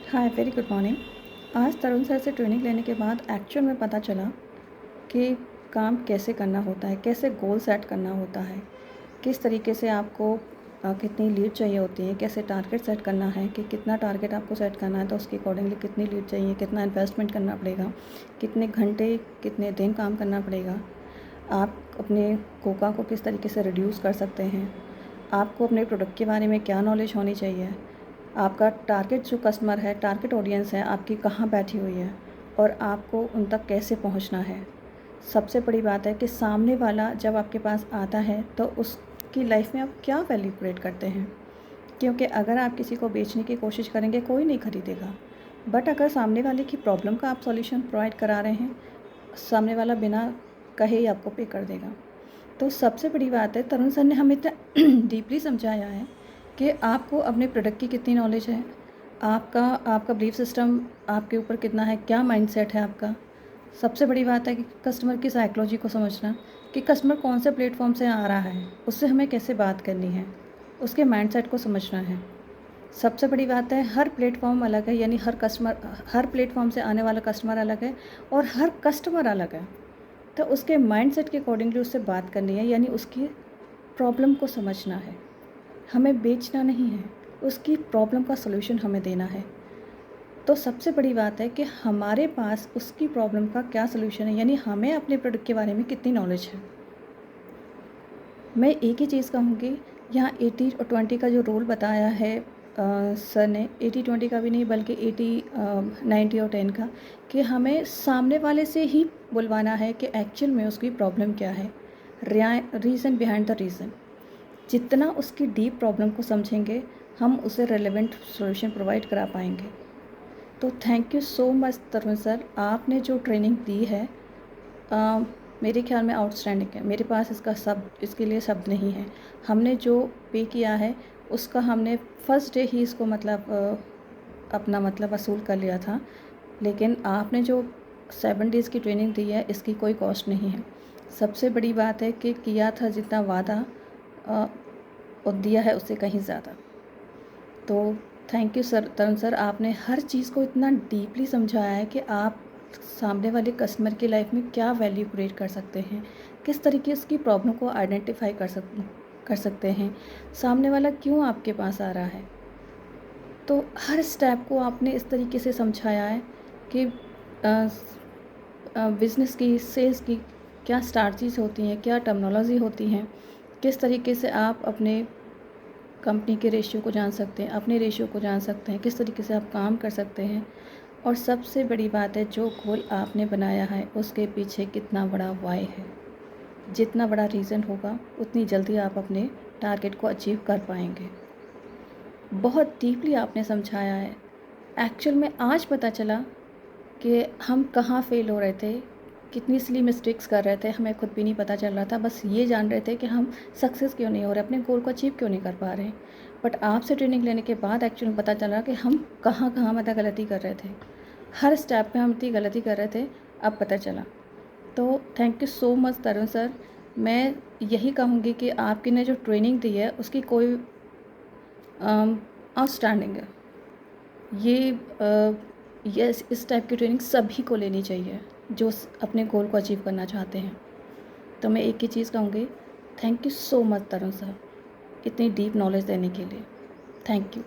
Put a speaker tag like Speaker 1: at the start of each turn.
Speaker 1: हाय, very good morning. आज तरुण sir से training लेने के बाद एक्चुअल में पता चला कि काम कैसे करना होता है, कैसे गोल सेट करना होता है, किस तरीके से आपको कितनी लीड चाहिए होती है, कैसे टारगेट सेट करना है कि कितना टारगेट आपको सेट करना है तो उसके अकॉर्डिंगली कितनी लीड चाहिए, कितना इन्वेस्टमेंट करना पड़ेगा, कितने घंटे कितने दिन काम करना पड़ेगा, आप अपने कोका को किस तरीके से रिड्यूस कर सकते हैं, आपको अपने प्रोडक्ट के बारे में क्या नॉलेज होनी चाहिए, आपका टारगेट जो कस्टमर है, टारगेट ऑडियंस है आपकी कहाँ बैठी हुई है और आपको उन तक कैसे पहुँचना है। सबसे बड़ी बात है कि सामने वाला जब आपके पास आता है तो उसकी लाइफ में आप क्या वैल्यू क्रिएट करते हैं, क्योंकि अगर आप किसी को बेचने की कोशिश करेंगे कोई नहीं ख़रीदेगा। बट अगर सामने वाले की प्रॉब्लम का आप सॉल्यूशन प्रोवाइड करा रहे हैं, सामने वाला बिना कहे ही आपको पे कर देगा। तो सबसे बड़ी बात है, तरुण सर ने हमें इतना डीपली समझाया है कि आपको अपने प्रोडक्ट की कितनी नॉलेज है, आपका आपका बिलीफ सिस्टम आपके ऊपर कितना है, क्या माइंडसेट है आपका। सबसे बड़ी बात है कि कस्टमर की साइकोलॉजी को समझना कि कस्टमर कौन से प्लेटफॉर्म से आ रहा है, उससे हमें कैसे बात करनी है, उसके माइंडसेट को समझना है। सबसे बड़ी बात है, हर प्लेटफॉर्म अलग है, यानी हर प्लेटफॉर्म से आने वाला कस्टमर अलग है और हर कस्टमर अलग है। तो उसके माइंडसेट के अकॉर्डिंगली उससे बात करनी है, यानी उसकी प्रॉब्लम को समझना है। हमें बेचना नहीं है, उसकी प्रॉब्लम का सलूशन हमें देना है। तो सबसे बड़ी बात है कि हमारे पास उसकी प्रॉब्लम का क्या सलूशन है, यानी हमें अपने प्रोडक्ट के बारे में कितनी नॉलेज है। मैं एक ही चीज़ कहूँगी, यहाँ 80 और 20 का जो रोल बताया है सर ने, 80-20 का भी नहीं बल्कि 90 और 10 का, कि हमें सामने वाले से ही बुलवाना है कि एक्चुअल में उसकी प्रॉब्लम क्या है, रीज़न बिहाइंड द रीज़न। जितना उसकी डीप प्रॉब्लम को समझेंगे हम उसे रेलेवेंट सॉल्यूशन प्रोवाइड करा पाएंगे। तो thank you so much Tarun sir, आपने जो ट्रेनिंग दी है मेरे ख्याल में आउटस्टैंडिंग है। मेरे पास इसके लिए शब्द नहीं है। हमने जो पे किया है उसका हमने फर्स्ट डे ही इसको अपना वसूल कर लिया था, लेकिन आपने जो 7 डेज़ की ट्रेनिंग दी है इसकी कोई कॉस्ट नहीं है। सबसे बड़ी बात है कि किया था जितना वादा और दिया है उससे कहीं ज़्यादा। तो thank you sir, Tarun sir, आपने हर चीज़ को इतना डीपली समझाया है कि आप सामने वाले कस्टमर की लाइफ में क्या वैल्यू क्रिएट कर सकते हैं, किस तरीके से उसकी प्रॉब्लम को आइडेंटिफाई कर सकते हैं, सामने वाला क्यों आपके पास आ रहा है। तो हर स्टेप को आपने इस तरीके से समझाया है कि बिज़नेस की, सेल्स की क्या स्ट्रैटेजीज़ होती हैं, क्या टर्मिनोलॉजी होती हैं, किस तरीके से आप अपने कंपनी के रेशियो को जान सकते हैं, अपने रेशियो को जान सकते हैं, किस तरीके से आप काम कर सकते हैं। और सबसे बड़ी बात है, जो गोल आपने बनाया है उसके पीछे कितना बड़ा वाई है। जितना बड़ा रीज़न होगा उतनी जल्दी आप अपने टारगेट को अचीव कर पाएंगे। बहुत डीपली आपने समझाया है। एक्चुअल में आज पता चला कि हम कहाँ फ़ेल हो रहे थे, कितनी सिली मिस्टेक्स कर रहे थे, हमें खुद भी नहीं पता चल रहा था। बस ये जान रहे थे कि हम सक्सेस क्यों नहीं हो रहे, अपने गोल को अचीव क्यों नहीं कर पा रहे हैं। बट आपसे ट्रेनिंग लेने के बाद एक्चुअली पता चला कि हम कहाँ कहाँ गलती कर रहे थे, हर स्टेप पे हम इतनी गलती कर रहे थे, अब पता चला। तो thank you so much Tarun sir. मैं यही कहूँगी कि आपकी ने जो ट्रेनिंग दी है उसकी कोई आउटस्टैंडिंग है। ये इस टाइप की ट्रेनिंग सभी को लेनी चाहिए जो अपने गोल को अचीव करना चाहते हैं। तो मैं एक ही चीज़ कहूँगी, thank you so much Tarun sir, इतनी डीप नॉलेज देने के लिए। Thank you.